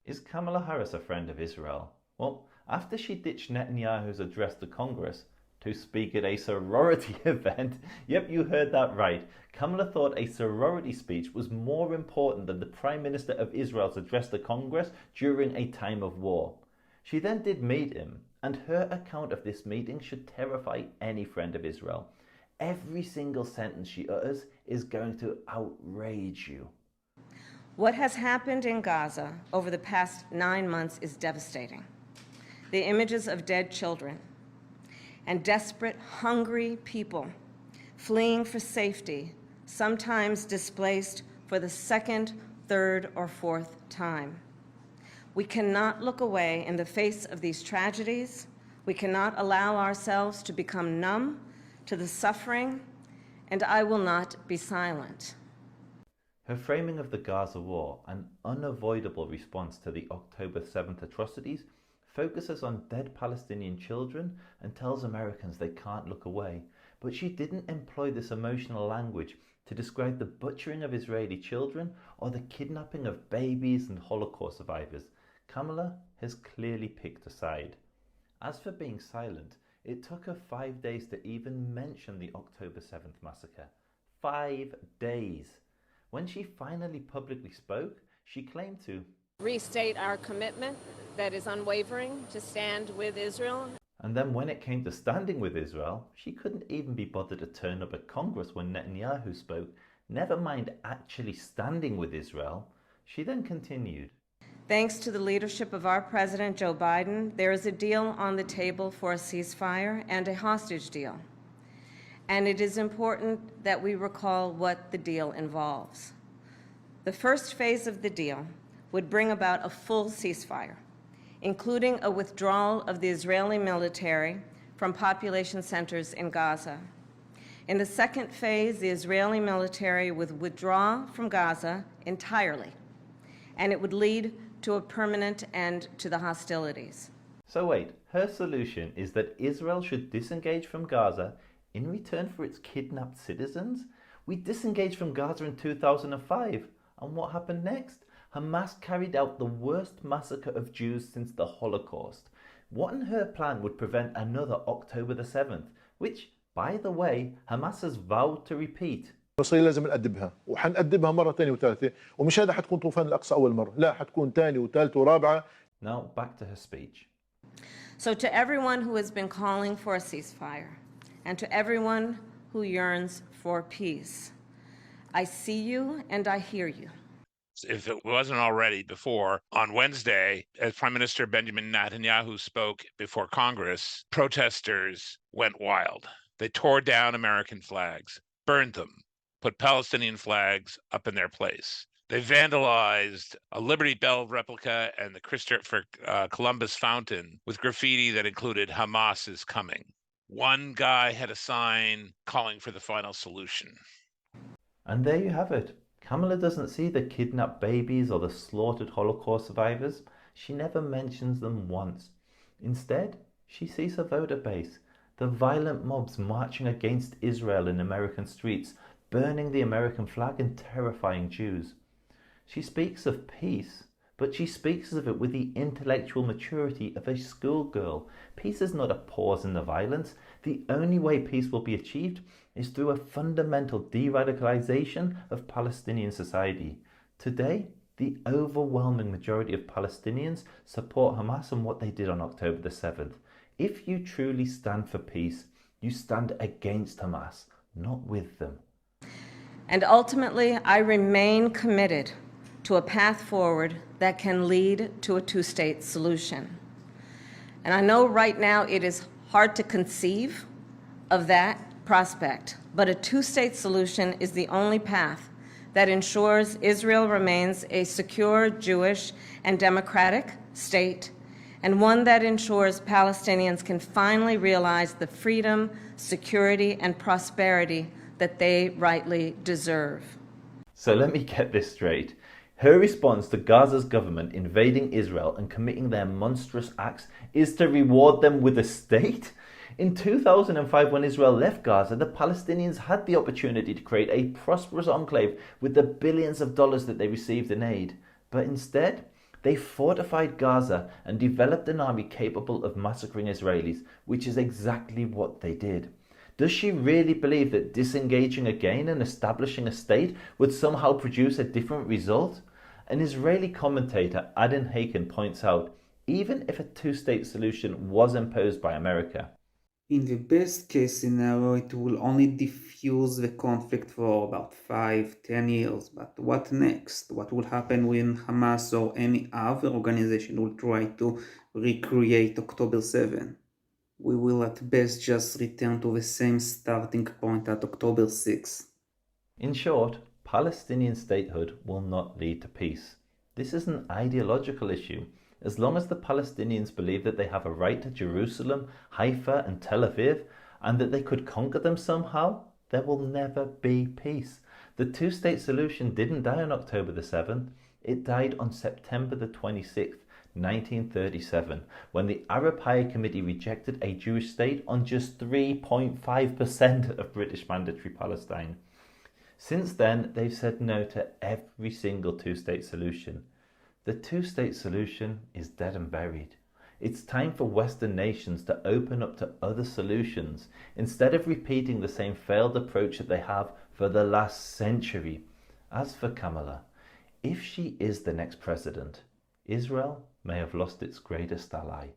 Is Kamala Harris a friend of Israel? Well, after she ditched Netanyahu's address to Congress to speak at a sorority event, yep, you heard that right, Kamala thought a sorority speech was more important than the Prime Minister of Israel's address to Congress during a time of war. She then did meet him, and her account of this meeting should terrify any friend of Israel. Every single sentence she utters is going to outrage you. What has happened in Gaza over the past 9 months is devastating. The images of dead children and desperate, hungry people fleeing for safety, sometimes displaced for the second, third, or fourth time. We cannot look away in the face of these tragedies. We cannot allow ourselves to become numb to the suffering, and I will not be silent. Her framing of the Gaza war, an unavoidable response to the October 7th atrocities, focuses on dead Palestinian children and tells Americans they can't look away. But she didn't employ this emotional language to describe the butchering of Israeli children or the kidnapping of babies and Holocaust survivors. Kamala has clearly picked a side. As for being silent, it took her 5 days to even mention the October 7th massacre. 5 days. When she finally publicly spoke, she claimed to restate our commitment that is unwavering to stand with Israel. And then when it came to standing with Israel, she couldn't even be bothered to turn up at Congress when Netanyahu spoke, never mind actually standing with Israel. She then continued. Thanks to the leadership of our President Joe Biden, there is a deal on the table for a ceasefire and a hostage deal. And it is important that we recall what the deal involves. The first phase of the deal would bring about a full ceasefire, including a withdrawal of the Israeli military from population centers in Gaza. In the second phase, the Israeli military would withdraw from Gaza entirely, and it would lead to a permanent end to the hostilities. So wait, her solution is that Israel should disengage from Gaza in return for its kidnapped citizens? We disengaged from Gaza in 2005, and what happened next? Hamas carried out the worst massacre of Jews since the Holocaust. What in her plan would prevent another October the 7th, which, by the way, Hamas has vowed to repeat? مصرية لازم نأدبها وحنأدبها مرة ثانية وثالثة ومش هذا حتكون طوفان الأقصى أول مرة لا حتكون ثانية وثالثة ورابعة. Now back to her speech. So to everyone who has been calling for a ceasefire and to everyone who yearns for peace, I see you and I hear you. If it wasn't already before, on Wednesday, as Prime Minister Benjamin Netanyahu spoke before Congress, protesters went wild. They tore down American flags, burned them, put Palestinian flags up in their place. They vandalized a Liberty Bell replica and the Christopher Columbus fountain with graffiti that included Hamas is coming. One guy had a sign calling for the final solution. And there you have it. Kamala doesn't see the kidnapped babies or the slaughtered Holocaust survivors. She never mentions them once. Instead, she sees her voter base, the violent mobs marching against Israel in American streets, burning the American flag and terrifying Jews. She speaks of peace, but she speaks of it with the intellectual maturity of a schoolgirl. Peace is not a pause in the violence. The only way peace will be achieved is through a fundamental de-radicalization of Palestinian society. Today, the overwhelming majority of Palestinians support Hamas and what they did on October the 7th. If you truly stand for peace, you stand against Hamas, not with them. And ultimately, I remain committed to a path forward that can lead to a two-state solution. And I know right now it is hard to conceive of that prospect, but a two-state solution is the only path that ensures Israel remains a secure Jewish and democratic state, and one that ensures Palestinians can finally realize the freedom, security, and prosperity that they rightly deserve. So let me get this straight. Her response to Gaza's government invading Israel and committing their monstrous acts is to reward them with a state? In 2005, when Israel left Gaza, the Palestinians had the opportunity to create a prosperous enclave with the billions of dollars that they received in aid. But instead, They fortified Gaza and developed an army capable of massacring Israelis, which is exactly what they did. Does she really believe that disengaging again and establishing a state would somehow produce a different result? An Israeli commentator, Adin Haken, points out, even if a two-state solution was imposed by America, in the best case scenario, it will only diffuse the conflict for about 5-10 years. But what next? What will happen when Hamas or any other organization will try to recreate October 7? We will at best just return to the same starting point at October 6. in short, Palestinian statehood will not lead to peace. This is an ideological issue. As long as the Palestinians believe that they have a right to Jerusalem, Haifa, and Tel Aviv, and that they could conquer them somehow, there will never be peace. The two-state solution didn't die on October the 7th. It died on September the 26th, 1937, when the Arab High Committee rejected a Jewish state on just 3.5% of British Mandatory Palestine. Since then, they've said no to every single two-state solution. The two-state solution is dead and buried. It's time for Western nations to open up to other solutions instead of repeating the same failed approach that they have for the last century. As for Kamala, if she is the next president, Israel may have lost its greatest ally.